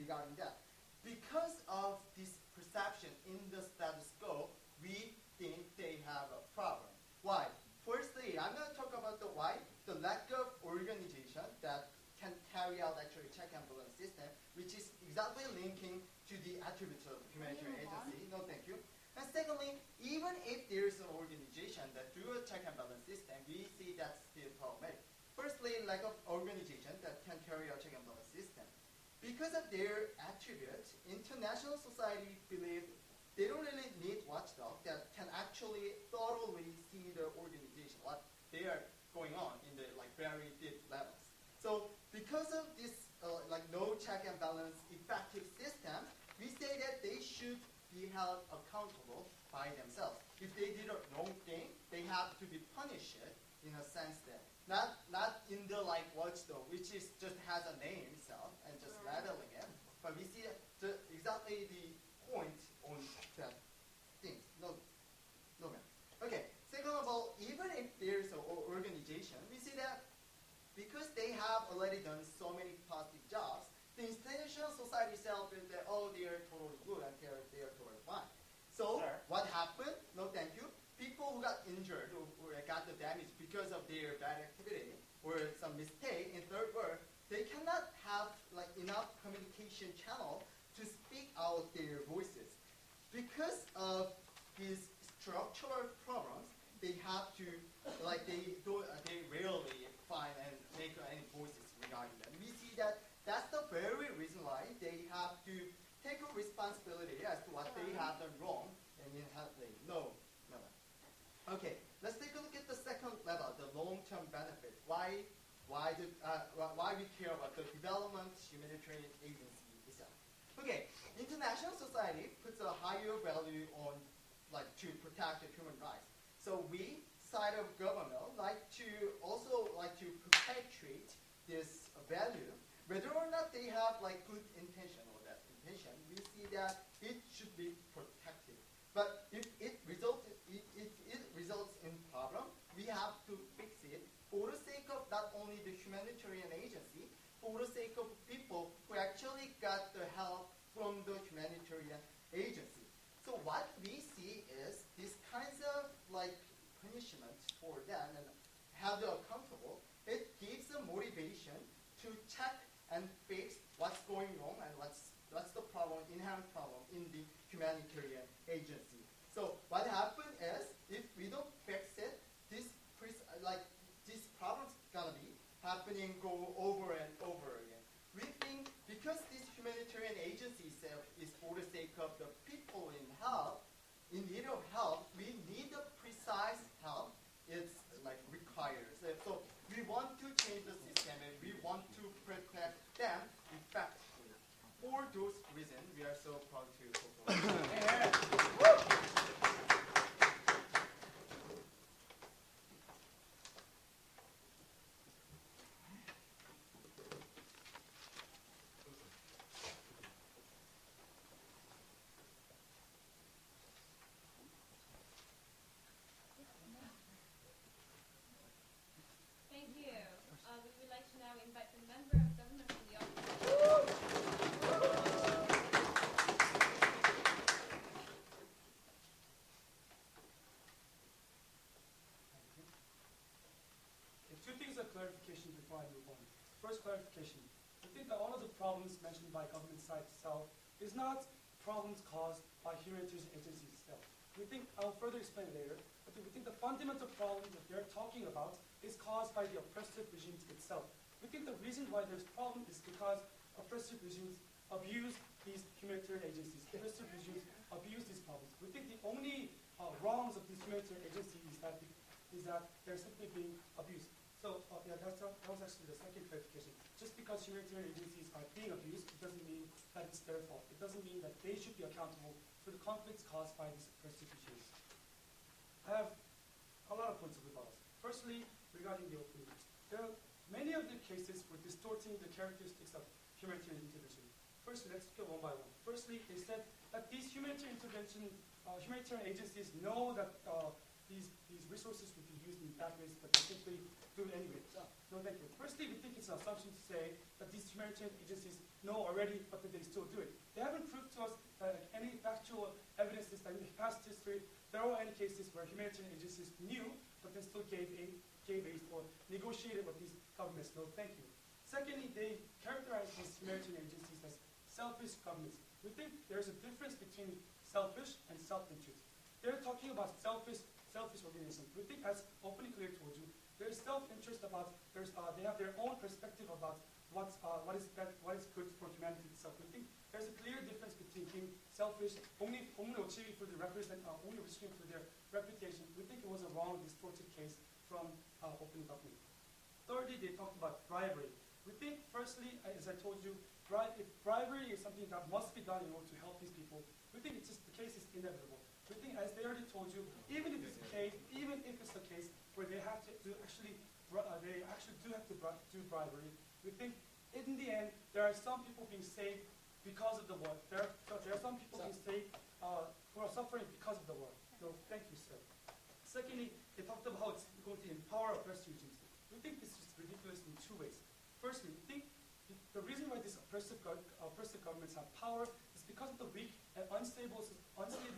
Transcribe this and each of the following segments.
regarding that. Because of this perception in the status quo, we think they have a problem. Why? Firstly, I'm going to talk about the why, the lack of organization that can carry out actually check and balance system, which is exactly linking to the attributes of humanitarian agency. No, thank you. And secondly, even if there is an organization that do a check and balance system, we see that's still problematic. Firstly, lack of organization that can carry out check and balance system. Because of their attributes, international society believes they don't really need watchdog that can actually thoroughly see the organization, what they are going on in the very deep levels. So because of this no check and balance effective system, we say that they should be held accountable by themselves. If they did a wrong thing, they have to be punished in a sense that not in the watchdog, which is just has a name itself and just labeling it, but we see exactly the point on that thing. No, man. Okay. Second of all, even if there's an organization, we see that because they have already done so many positive jobs, the international society itself is that, oh, they are totally good and they are totally fine. So what happened? No, thank you. People who got injured or got the damage because of their bad activity or some mistake in third world, they cannot have enough communication channel to speak out their voices. Because of these structural problems, they have to they rarely find and make any voices regarding them. We see that that's the very reason why they have to take a responsibility as to what they have done wrong and inherently no. Okay, let's take a look at the second level, the long-term benefit. Why we care about the development humanitarian agency itself. Okay, international society puts a higher value on to protect the human rights. So we, side of government, like to perpetuate this value, whether or not they have good intention or that intention. We see that it should be protected. But if it results in problem, we have to fix it for the sake of not only the humanitarian agency, for the sake of people who actually got the help from the humanitarian agency. So what we see is these kinds of punishment for them and have them accountable. It gives them motivation to check and fix what's going wrong and what's the problem, inherent problem in the humanitarian agency. So what happened is if we don't fix it, this problem's gonna be happening go over and over again. We think because this humanitarian agency itself is for the sake of the people in need of help, we need the precise help it's requires. So we want to change the system and we want to protect them effectively. For those reasons, we are so proud to clarification before I move on. First clarification. I think that one of the problems mentioned by government side itself is not problems caused by humanitarian agencies itself. We think, I'll further explain later, but we think the fundamental problem that they're talking about is caused by the oppressive regimes itself. We think the reason why there's problem is because oppressive regimes abuse these humanitarian agencies. Oppressive regimes abuse these problems. We think the only wrongs of these humanitarian agencies is that they're simply being abused. So that was actually the second clarification. Just because humanitarian agencies are being abused, it doesn't mean that it's their fault. It doesn't mean that they should be accountable for the conflicts caused by these oppressive regimes. I have a lot of points of rebuttal. Firstly, regarding the open groups. There are many of the cases for distorting the characteristics of humanitarian intervention. Firstly, let's go one by one. Firstly, they said that these humanitarian agencies know that these resources would be used in bad ways, but they simply do it anyway. No, thank you. Firstly, we think it's an assumption to say that these humanitarian agencies know already, but that they still do it. They haven't proved to us any factual evidences that in the past history there are any cases where humanitarian agencies knew, but then still gave aid or negotiated with these governments. No, thank you. Secondly, they characterize these humanitarian agencies as selfish governments. We think there's a difference between selfish and self-interest. They're talking about selfish organisms. We think, as openly clear told you, there's self-interest about, they have their own perspective about what is good for humanity itself. We think there's a clear difference between being selfish, only achieving for their reputation. We think it was a wrong, distorted case from open government. Thirdly, they talked about bribery. We think, firstly, as I told you, if bribery is something that must be done in order to help these people, we think it's just the case is inevitable. We think, as they already told you, even if it's the case where they have to do bribery, we think in the end there are some people being saved because of the war. There are some people being saved who are suffering because of the war. So thank you, sir. Secondly, they talked about how it's going to empower oppressed regions. We think this is ridiculous in two ways. Firstly, we think the reason why these oppressive governments have power is because of the weak and unstable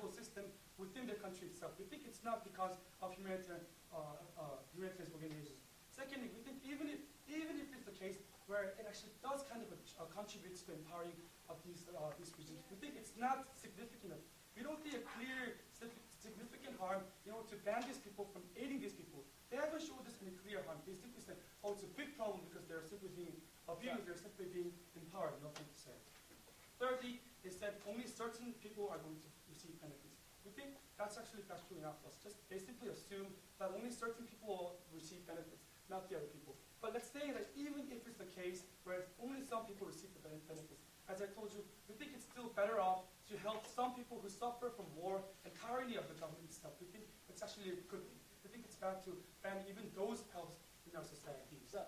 system within the country itself. We think it's not because of humanitarian organizations. Secondly, we think even if it's the case where it actually does kind of contribute to the empowering of these regions, we think it's not significant enough. We don't see a clear significant harm to ban these people from aiding these people. They haven't showed us any clear harm. They simply said, oh, it's a big problem because they're simply being abused, they're simply being empowered, nothing to say. Thirdly, they said only certain people are going to receive benefits. We think that's actually factually not false. They simply assume that only certain people will receive benefits, not the other people. But let's say that even if it's the case where only some people receive the benefits, as I told you, we think it's still better off to help some people who suffer from war and tyranny of the government itself. We think it's actually a good thing. We think it's bad to ban even those helps in our society. So,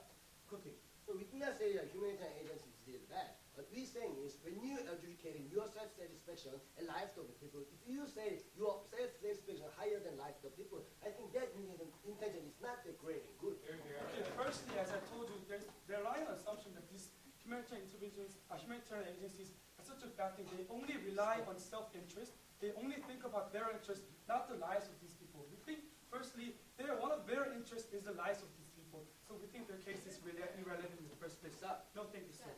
Good thing. so we did not say that humanitarian agencies did that. What we're saying is when you adjudicating your self-satisfaction and life of the people, if you say your self-satisfaction higher than life of the people, I think that intention is not that great and good. Okay, firstly, as I told you, they're relying on the assumption that these humanitarian agencies are such a bad thing. They only rely on self-interest. They only think about their interest, not the lives of these people. We think, firstly, one of their interests is the lives of these people. So we think their case is really irrelevant in the first place. No, thank you, sir.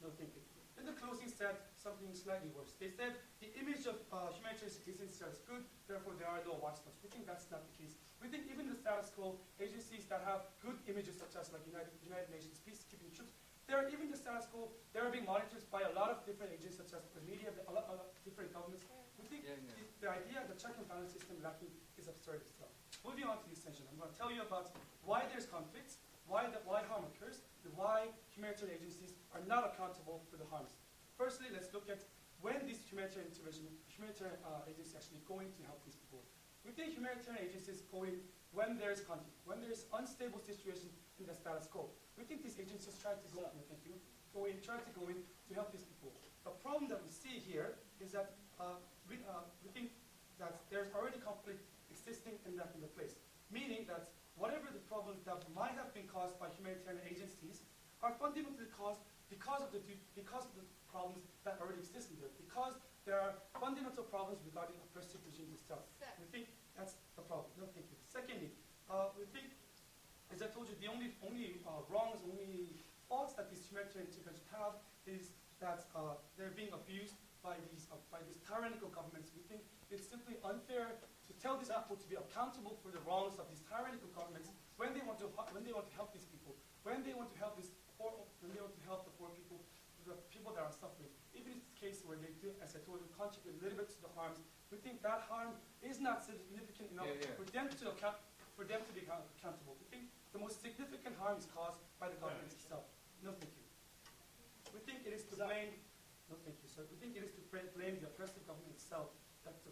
No, thank you. In the closing said something slightly worse. They said the image of humanitarian agencies is good, therefore there are no watchdogs. We think that's not the case. We think even the status quo agencies that have good images, such as like United Nations peacekeeping troops, even the status quo, they're being monitored by a lot of different agencies, such as the media, a lot of different governments. We think the idea of the check and balance system lacking is absurd as well. Moving on to the extension, I'm going to tell you about why there's conflicts, why harm occurs, and why humanitarian agencies are not accountable for the harms. Firstly, let's look at when these humanitarian agencies actually going to help these people. We think humanitarian agencies go in when there's conflict, when there's unstable situation in the status quo. We think these agencies try to go in to help these people. The problem that we see here is that we think that there's already conflict existing in the place, meaning that whatever the problems that might have been caused by humanitarian agencies are fundamentally caused because of the problems that already exist in there, because there are fundamental problems regarding oppressive regimes itself. We think that's the problem. No, thank you. Secondly, we think, as I told you, the only wrongs, only faults that these humanitarian interventions have is that they're being abused by these tyrannical governments. We think it's simply unfair to tell these people to be accountable for the wrongs of these tyrannical governments when they want to help these people, when they want to help the poor people, the people that are suffering. Even if it's a case where they do, as I told you, contribute a little bit to the harms, we think that harm is not significant enough for them to be accountable. We think the most significant harm is caused by the government itself. No, thank you. We think it is to blame. No, thank you, sir. We think it is to blame the oppressive government itself. That's the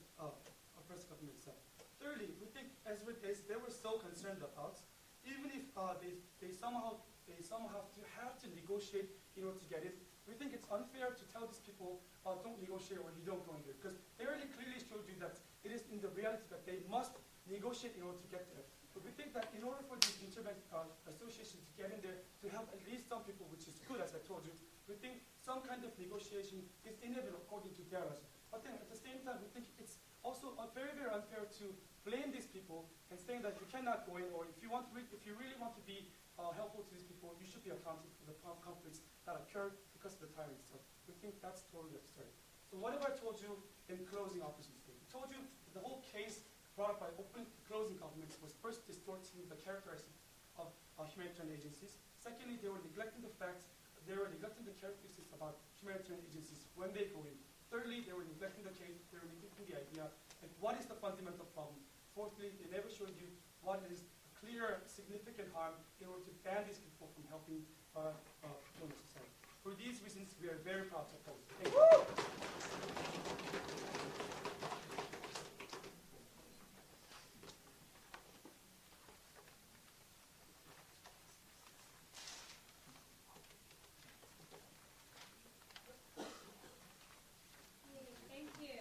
oppressive government itself. Thirdly, we think, as they were so concerned about, even if they somehow have to negotiate in order to get it, we think it's unfair to tell these people, don't negotiate or you don't go in there, because they already clearly showed you that it is in the reality that they must negotiate in order to get there. But we think that in order for these associations to get in there to help at least some people, which is good, as I told you, we think some kind of negotiation is inevitable according to their logic. But then at the same time, we think it's also very, very unfair to blame these people and saying that you cannot go in, or if you really want to be helpful to these people, you should be accountable for the conflicts that occur because of the tyrants. So we think that's totally absurd. So whatever I told you in closing opposition statement, I told you the whole case brought up by open closing governments was first distorting the characteristics of humanitarian agencies. Secondly, they were neglecting the characteristics about humanitarian agencies when they go in. Thirdly, they were neglecting the case, they were neglecting the idea, and what is the fundamental problem? Fourthly, they never showed you what is clear, significant harm in order to ban these people from helping people in society. For these reasons, we are very proud to oppose. Thank you. Thank you.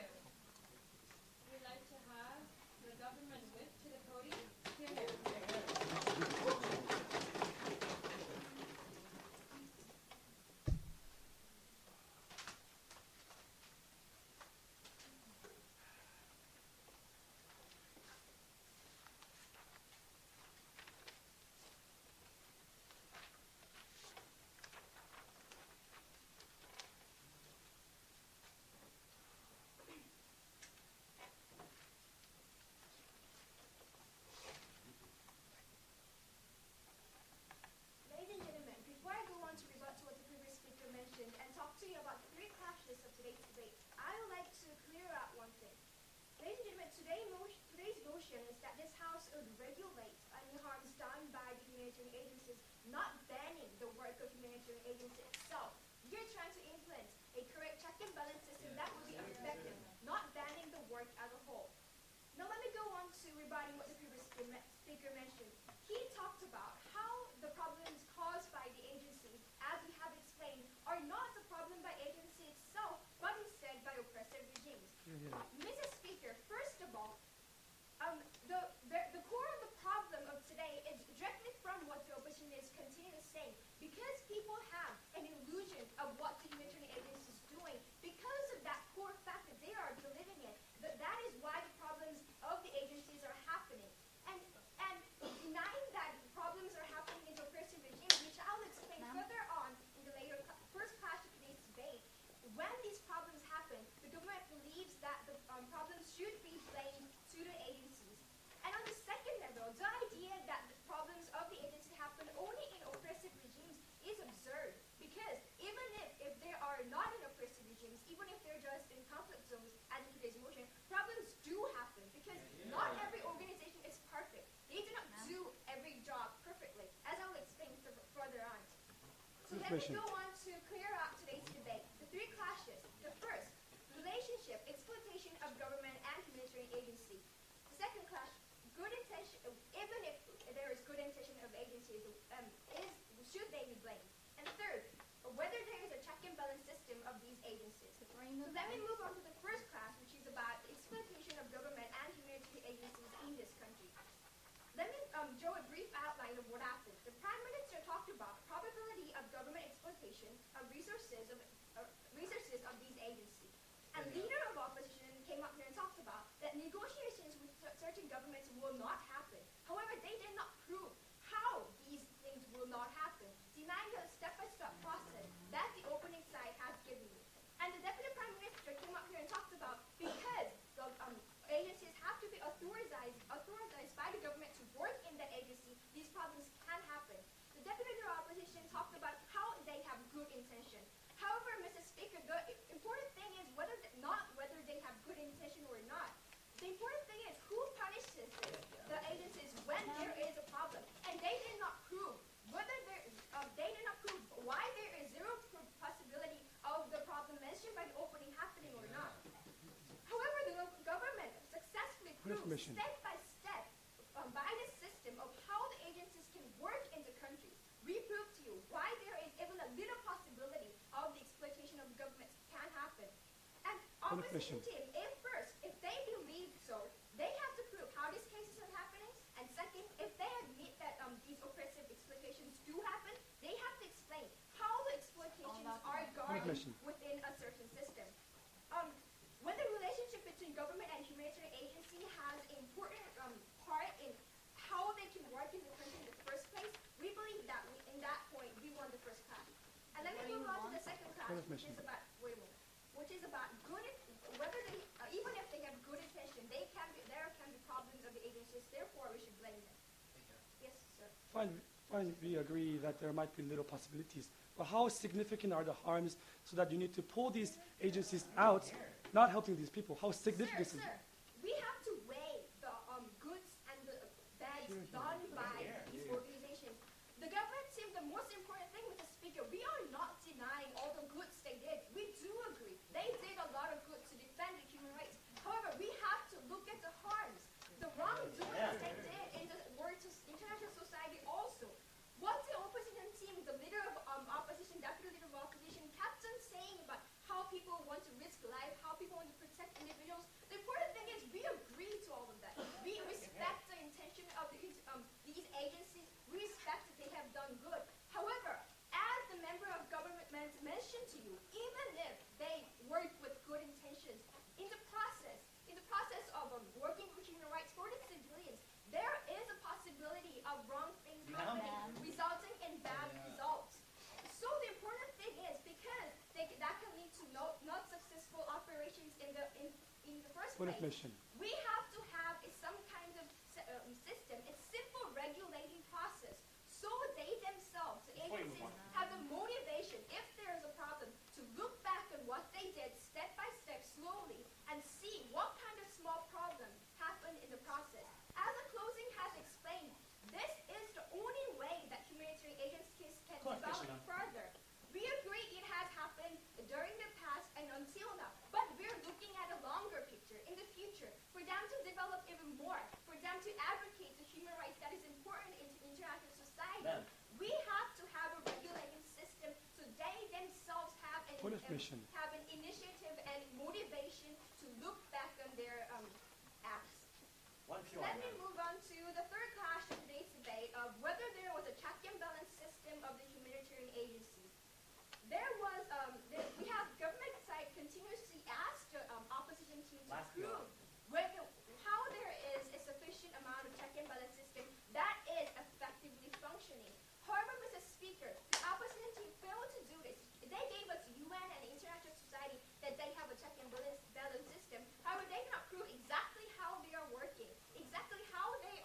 We'd like to have the government whip to the podium. Here. Ladies and gentlemen, before I go on to rebut to what the previous speaker mentioned and talk to you about the three clashes of today's debate, I would like to clear out one thing. Ladies and gentlemen, today's motion is that this House would regulate any harms done by the humanitarian agencies, not banning the work of humanitarian agencies itself. We are trying to implement a correct check and balance system that will be effective, not banning the work as a whole. Now let me go on to rebutting what the previous speaker mentioned. He talked about how the problems caused by the agencies, as we have explained, are not the problem by agency itself, but instead by oppressive regimes. Mrs. Speaker, first of all, the core of the problem of today is directly from what the opposition is continually saying. Because people have an illusion of what the humanitarian agency is doing, because of that core fact that they are believing in, that is why the problems of the agencies are happening. And denying that problems are happening in oppressive regimes, which I'll explain further on in the later first class of today's debate, when these problems happen, the government believes that the problems should be blamed to the agencies. And on the second level, the idea that the problems of the agency happen only in oppressive regimes is absurd. Because even if they are not in oppressive regimes, even if they're just in conflict zones, as in today's motion, problems do happen. Because not every organization is perfect. They do not do every job perfectly, as I will explain further on. So let me go on to clear out today's debate. The three clashes. The first, relationship, exploitation of government and humanitarian agency. The second clash, good intention, even if there is good intention of agencies, should they be blamed? And third, whether there is a check and balance system of these agencies. So let me move on to the first class, which is about exploitation of government and humanitarian agencies in this country. Let me draw a brief outline of what happened. The Prime Minister talked about probability of government exploitation of resources of these agencies. And leader of opposition came up here and talked about that negotiations with certain governments will not happen. However, they did not prove how these things will not happen, denying the step-by-step process that the opening side has given you. And the Deputy Prime Minister came up here and talked about because the agencies have to be authorized by the government to work in that agency, these problems can happen. The Deputy Leader of Opposition talked about how they have good intention. However, Mrs. Speaker, the important thing is not whether they have good intention or not. The important thing is who punishes the agencies when there is a problem. And they did not prove why there is zero possibility of the problem mentioned by the opening happening or not. However, the local government successfully proved step by step by the system of how the agencies can work in the country. We proved to you why there is even a little possibility of the exploitation of the government can happen. And opposition team, if they believe so, they have to prove how these cases are happening. And second, if mission. within a certain system. When the relationship between government and humanitarian agency has an important part in how they can work in the country in the first place, we believe that in that point we won the first class. And let me move on to the second class, which is about good, whether they, even if they have good intention, there can be problems of the agencies. Therefore, we should blame them. Yes, sir. Fine, we agree that there might be little possibilities. But how significant are the harms so that you need to pull these agencies out, not helping these people? How significant is it? Sir, we have to weigh the goods and the bads done by these organizations. The government team, the most important thing with the speaker, we are not denying all the goods they did. We do agree. They did a lot of good to defend the human rights. However, we have to look at the harms, the wrongdoings they did in the international society also. What the opposition team, the leader of opposition, deputy leader of opposition, kept on saying about how people want to risk life, how people want to protect individuals. The important thing is we agree to all of that. We respect the intention of these agencies. We respect that they have done good. However, as the member of government mentioned to you, even if they work with good intentions, in the process of working for human rights for the civilians, there is a possibility of wrong things happening, resulting in bad results. So the important thing is, because that can lead to not successful operations in the first place, we have to have some kind of system, a simple regulating process, so they themselves, the agencies, have the motivation, if there is a problem, to look back on what they did step by step, slowly, and see what kind of small problem happened in the process. As the closing has explained, this is the only way that humanitarian agencies can develop further. We agree it has happened during the past and until now, but we're looking at a longer picture in the future for them to develop even more, for them to advocate the human rights that is important in international society. We have to have a regulating system so they themselves have an initiative and motivation to look back on their acts. Let me move on to the third clash of today's debate of whether there was a check and balance system of the humanitarian agencies. We have government side continuously asked the opposition team to prove how there is a sufficient amount of check and balance system that is effectively functioning. However, Mr. Speaker, the opposition team failed to do this. They gave us UN and international society that they have a check and balance system. However, they cannot prove exactly how they are working, exactly how they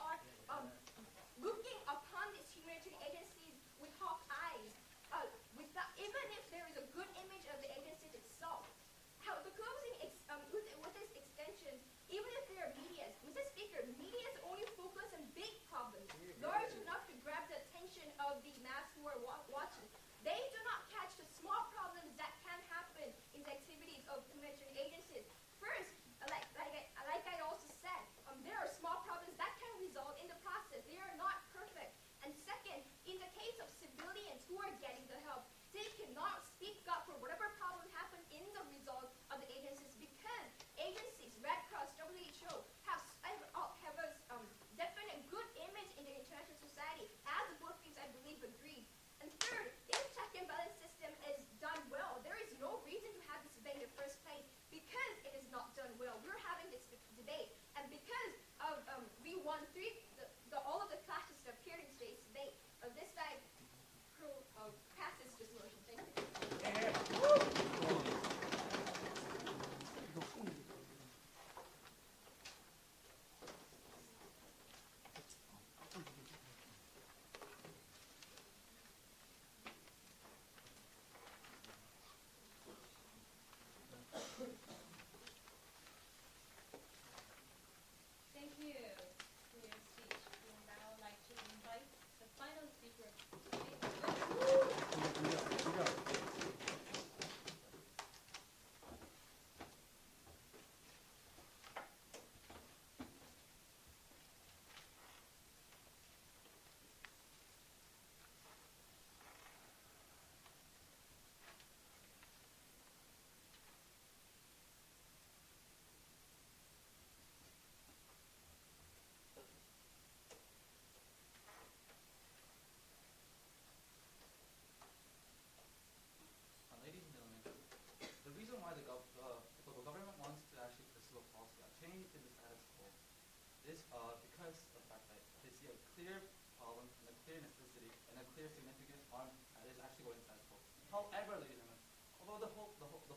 is because of the fact that they see a clear problem and a clear necessity and a clear significant harm that is actually going to tackle. However, ladies and gentlemen, although the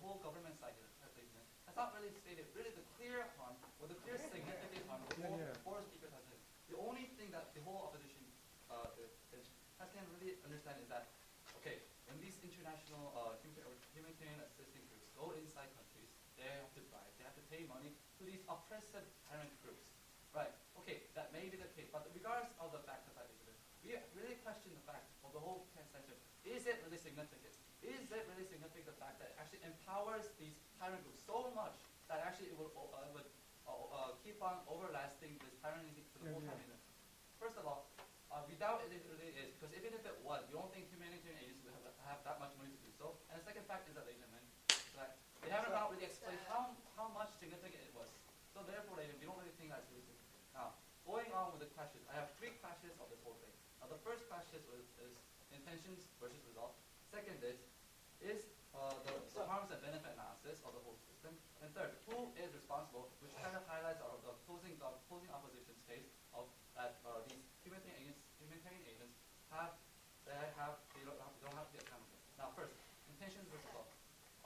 whole government side here, ladies and gentlemen, has not really stated really the clear harm or the clear significant harm the whole four speakers has said. The only thing that the whole opposition can really understand is that, okay, when these international humanitarian assisting groups go inside countries, they have to bribe, they have to pay money to these oppressive tyrant groups. Right, okay, that may be the case, but regardless of the fact that we really question the fact of the whole censor. Is it really significant? Is it really significant the fact that it actually empowers these tyrant groups so much that actually it would keep on overlasting this tyranny for the whole time? First of all, we doubt it really is, because even if it was, we don't think humanitarian agencies would have that much money to do so. And the second fact is that, ladies and gentlemen, that they haven't really explained how much significant it was. So therefore, ladies, we don't really think that's really significant. Now, going on with the questions, I have three questions of this whole thing. Now, the first question is intentions versus result. Second is the harms and benefit analysis of the whole system. And third, who is responsible, which kind of highlights the closing opposition's case of that these humanitarian agents don't have to be accountable. Now, first, intentions versus result.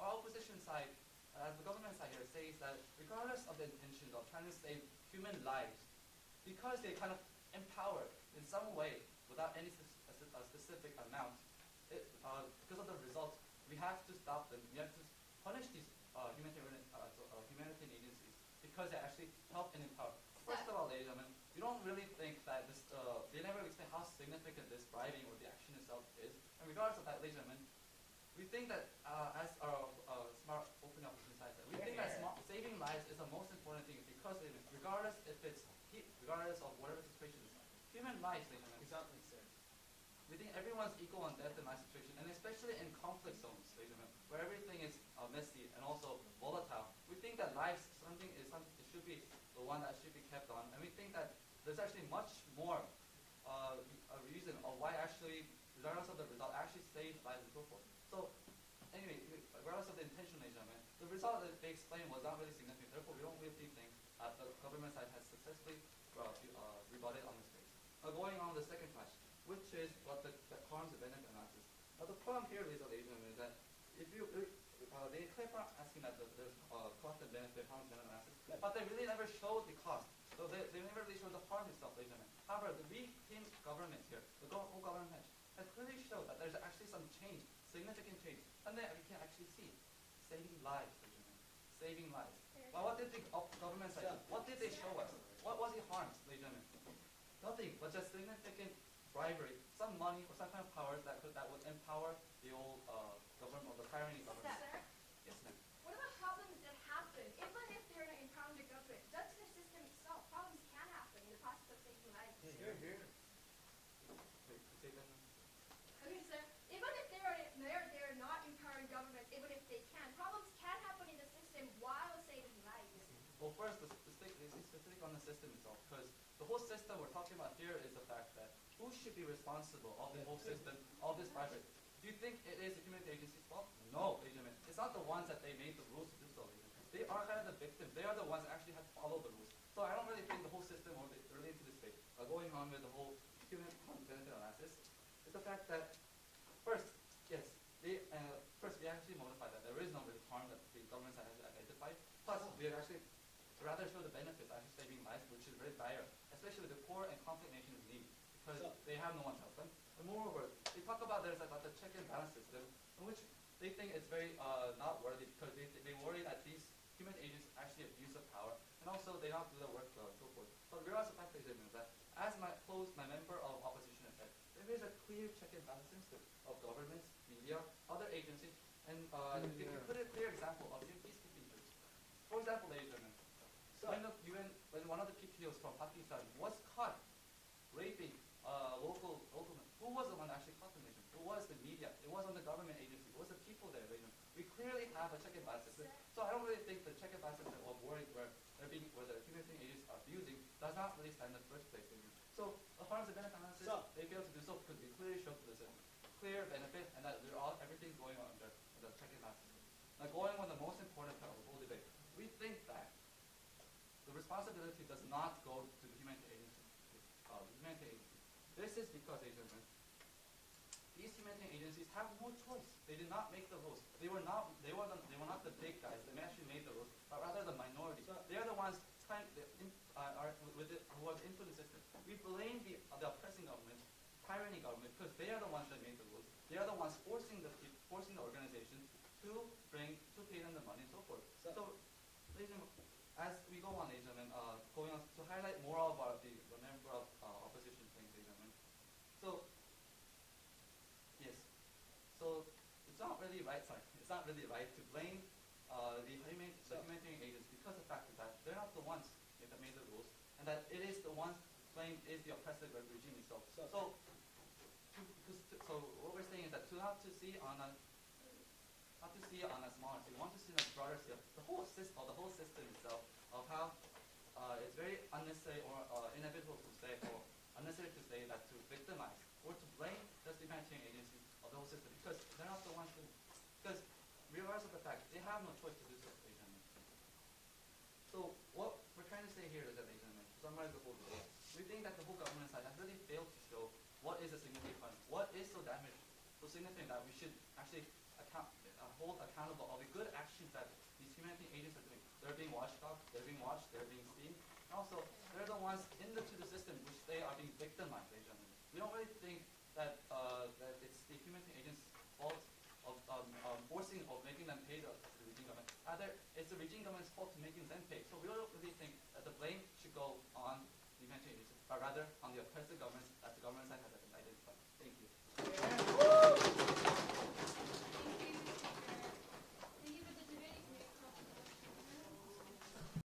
Our opposition side, the government side here, says that regardless of the intentions of trying to save human lives, because they kind of empower in some way without any specific amount, because of the results, we have to stop them. We have to punish these humanitarian agencies because they actually help and empower. First of all, ladies and gentlemen, we don't really think that this, they never explain how significant this bribing or the action itself is. And regardless of that, ladies and gentlemen, we think that as our smart open opposition side said, we think that saving lives is the most important thing because regardless of whatever situation is, human lives, ladies and gentlemen, Exactly, sir. we think everyone's equal on death and life situation, and especially in conflict zones, ladies and gentlemen, where everything is messy and also volatile. We think that life it should be the one that should be kept on, and we think that there's actually much more a reason of why actually, regardless of the result, actually saves lives and so forth. So, anyway, regardless of the intention, ladies and gentlemen, the result that they explained was not really significant. Therefore, we don't really think that the government side has successfully rebutted on this case. Now, going on to the second question, which is what the harms and benefit analysis. Now, the problem here is, ladies and gentlemen, is that if you they keep on asking that there's cost and benefit, harms and benefit analysis, but they really never showed the cost. So they never really showed the harm itself, ladies and gentlemen. However, the weak-team government here, the whole government has clearly showed that there's actually some change, significant change, and then we can actually see saving lives, ladies and gentlemen, saving lives. Well, what did the government say? What did they show us? What was the harms, ladies and gentlemen? Nothing but just significant bribery, some money or some kind of powers that would empower the old government or the tyranny government. Sir, Yes, ma'am. what about problems that happen, even if they're not empowering the government? That's the system itself. Problems can happen in the process of saving lives. Here, here. Wait, say that now. Okay, sir, even if they're not empowering government, even if they can, problems can happen in the system while saving lives. Well, first, the specific on the system itself, because the whole system we're talking about here is the fact that who should be responsible of the whole system, of this project? Do you think it is the humanitarian agency's fault? No, ladies and gentlemen. It's not the ones that they made the rules to do so, ladies and gentlemen. They are kind of the victims. They are the ones that actually have to follow the rules. So I don't really think the whole system or related to this state, going on with the whole human benefit analysis, is the fact that first, yes, first we actually modify that there is no real harm that the government has identified. Plus, we actually rather show the benefits actually saving lives, which is very dire, especially the poor and conflict nations need, because they have no one to help them. And moreover, they talk about there's like the check and balance system, in which they think it's very not worthy because they worry that these human agents actually abuse of power, and also they don't do their work well and so forth. But realize the fact is that, as my member of opposition has said, there is a clear check and balance system of governments, media, other agencies, and you can put a clear example of peacekeeping groups. For example, ladies and gentlemen, when one of the PKOs from Pakistan was caught raping local men, who was the one that actually caught the nation? It was the media. It wasn't the government agency. It was the people there. We clearly have a check and balance system. So I don't really think the check and balance system of worrying where the humanitarian agencies are abusing does not really stand in the first place. So the harms and benefit analysis, they fail to do so because we clearly showed there's a clear benefit and that everything's going on under the check and balance system. Now going on the most important part of the whole debate, we think that the responsibility does not go to the humanitarian agencies. This is because, ladies and gentlemen, these humanitarian agencies have no choice. They did not make the rules. They were not the big guys. They actually made the rules, but rather the minority. They are the ones who are into the system. We blame the oppressing government, tyranny government, because they are the ones that made the rules. They are the ones forcing the organization to pay them the money and so forth. So, ladies and gentlemen, as we go on, ladies and gentlemen, going on to highlight more about the member of opposition things, ladies and gentlemen. So, yes. So it's not really right. It's not really right to blame the humanitarian agents because the fact that they're not the ones that made the rules, and that it is the ones blamed is the oppressive regime itself. So what we're saying is that not to see on a smaller scale, we want to see on a broader scale the whole system itself of how it's very unnecessary or inevitable to say or unnecessary to say that to victimize or to blame just the humanitarian agencies of the whole system because they're not the ones who. Because regardless of the fact, they have no choice to do so, ladies and gentlemen. So what we're trying to say here is that, ladies and gentlemen, to summarize the whole debate, we think that the whole government side has really failed to show what is a significant, what is so damaged, so significant that we should actually hold accountable of the good actions that these humanitarian agents are doing. They're being watchdogged, they're being watched, they're being seen. And also, they're the ones into the system which they are being victimized, ladies and gentlemen. We don't really think that it's the humanitarian agents' fault of making them pay the regime government. Rather, it's the regime government's fault to making them pay.